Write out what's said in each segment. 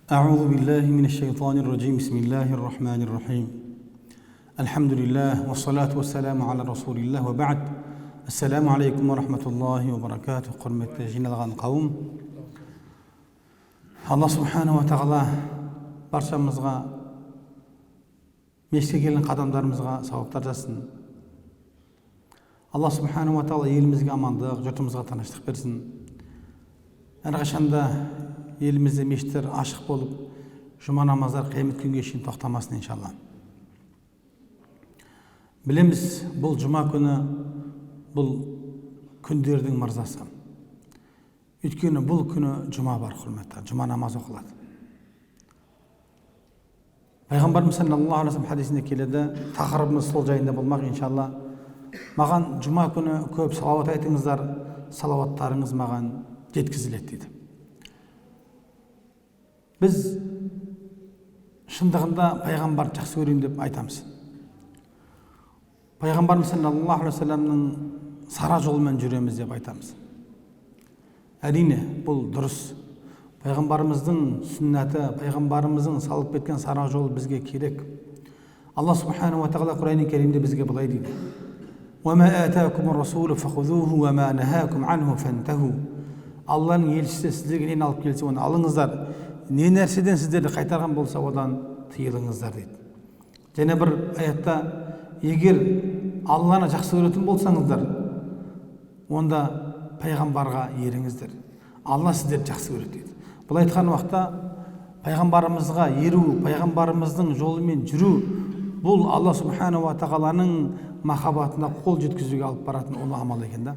أعوذ بالله من الشيطان الرجيم بسم الله الرحمن الرحيم الحمد لله والصلاة والسلام على رسول الله وبعد السلام عليكم ورحمة الله وبركاته құрметті жиналған қауым. Алла субханала ва тағала баршамызға мешітке келген қадамдарымызға сауаптар жассын. Алла субханала ва тағала елімізге амандық, жұртымызға тыныштық берсін. Әрқашанда елімізде мешіттер ашық болып, жұма намаздар қиямет күнге шейін тоқтамасын иншалла. Білеміз, бұл жұма күні бұл күндердің мырзасы. Өйткені бұл күні жұма бар, құрметті, жұма намаз оқылады. Пайғамбарымыз саллаллаху алейхи ва саллям хадисінде келеді, тақырыбымыз сол жайында болмақ иншалла. Маған жұма күні көп салауат айтыңыздар, салауаттарыңыз маған жеткізіледі дейді. Біз шындығында пайғамбарды жақсы көремін деп айтамыз. Пайғамбарымыз саллаллаху алейхи ва саллямның сара жолымен жүреміз деп айтамыз. Әрине, бұл дұрыс. Пайғамбарымыздың сүннәті, пайғамбарымыздың салып кеткен сара жолы бізге керек. Алла субханала ва тағала Құран кәрімде бізге былай дейді: "Уама атакумур расулу фахузуху ва ма нахакум анху фантаху." Алланың елшісі сіздерге нені алып келсе, оны алыңыздар. Не нәрседен сіздерді қайтарған болса, одан тыйылыңыздар дейді. Және бір аятта: егер Алланы жақсы көретін болсаңыздар, онда пайғамбарға еріңіздер. Алла сіздерді жақсы көреді дейді. Бұл айтқан уақытта пайғамбарымызға еру, пайғамбарымыздың жолымен жүру, бұл Алла субханала ва тағаланың махаббатына қол жеткізуге алып баратын ұлы амал екен да.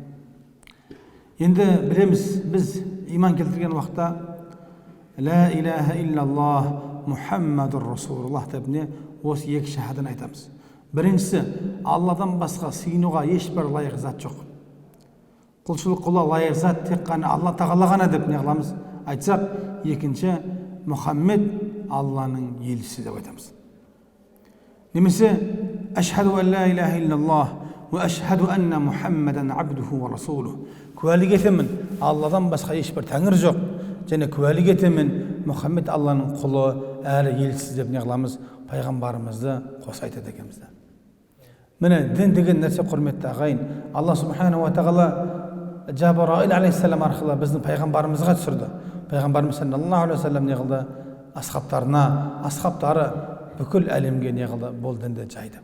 Енді білеміз, біз иман келтірген уақытта ла илаха иллаллах Мұхаммадур Расулуллах деп осы екі шахадан айтамыз. Біріншісі, Алладан басқа сыйынуға ешбір лайық зат жоқ. Құлшылық қылуға лайық зат тек қана Алла тағала ғана деп не қыламыз? Айтсақ, екінші, Мұхаммед Алланың елшісі деп айтамыз. Немесе ашхаду ан ла илаха иллаллах ва ашхаду анна Мұхаммадан абдуху ва расулух. Куәлік етемін, Алладан басқа ешбір тәңір жоқ, және куәлік етемін, Мұхаммед Алланың құлы әрі елшісі деп не қыламыз? Пайғамбарымызды қоса айтады екенбіз. Міне дін деген нәрсе, құрметті ағайын, Алла субханала ва тағала Жабраил алейхиссалам арқылы біздің пайғамбарымызға түсірді. Пайғамбарымыз саллаллаху алейхи ва саллям не қылды? Асхаптары бүкіл әлемге не қылды? Бұл дінді жайды.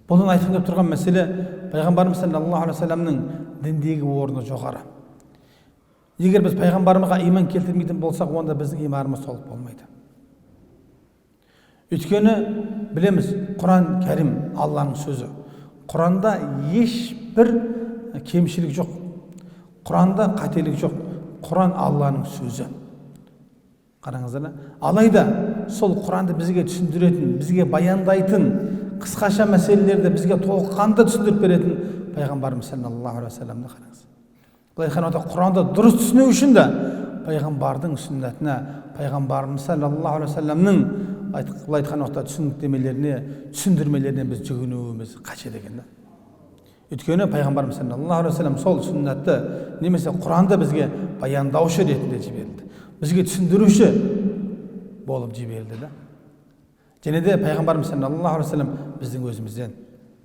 Бұның айтқым келіп тұрған мәселе, пайғамбарымыз саллаллаху алейхи ва саллямның діндегі орны жоғары. Егер біз пайғамбарымызға иман келтірмейтін болсақ, онда біздің иманымыз толық болмайды. Өйткені білеміз, Құран кәрім Алланың сөзі. Құранда ешбір кемшілік жоқ. Құранда қателік жоқ. Құран Алланың сөзі. Қараңыздар, алайда сол Құранды бізге түсіндіретін, бізге баяндайтын, қысқаша мәселелерді бізге толыққанды түсіндіріп беретін пайғамбарымыз саллаллаху алейхи ва саллямды қараңыз. Бұл айтқан уақытта Құранды дұрыс түсіну үшін де пайғамбардың сүннәтіне, пайғамбарымыз саллаллаху алейхи ва саллямның бұл айтқан уақытта түсіндірмелеріне біз жүгінуіміз қажет екен. Өйткені пайғамбарымыз саллаллаху алейхи ва саллям сол сүннәтті немесе Құранды бізге баяндаушы ретінде жіберілді. Бізге түсіндіруші болып жіберілді. Және де пайғамбарымыз саллаллаху алейхи ва саллям біздің өзімізден,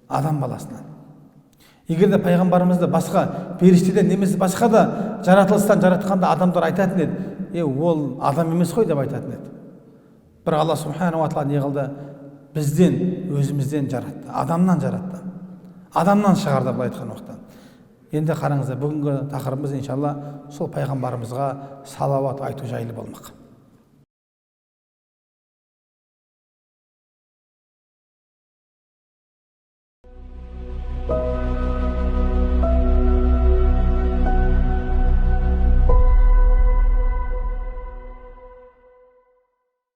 адам баласынан. Егер де пайғамбарымызды басқа періштеден немесе басқа да жаратылыстан жаратқанда адамдар айтатын еді, ол адам емес қой деп айтатын еді. Бір Алла субханала ва тағала не қылды? Бізден, өзімізден жаратты, адамнан жаратты. Адамнан шығарды бұл айтқан уақытта. Енді қараңыздар, бүгінгі тақырыбымыз иншалла сол пайғамбарымызға салауат айту жайлы болмақ.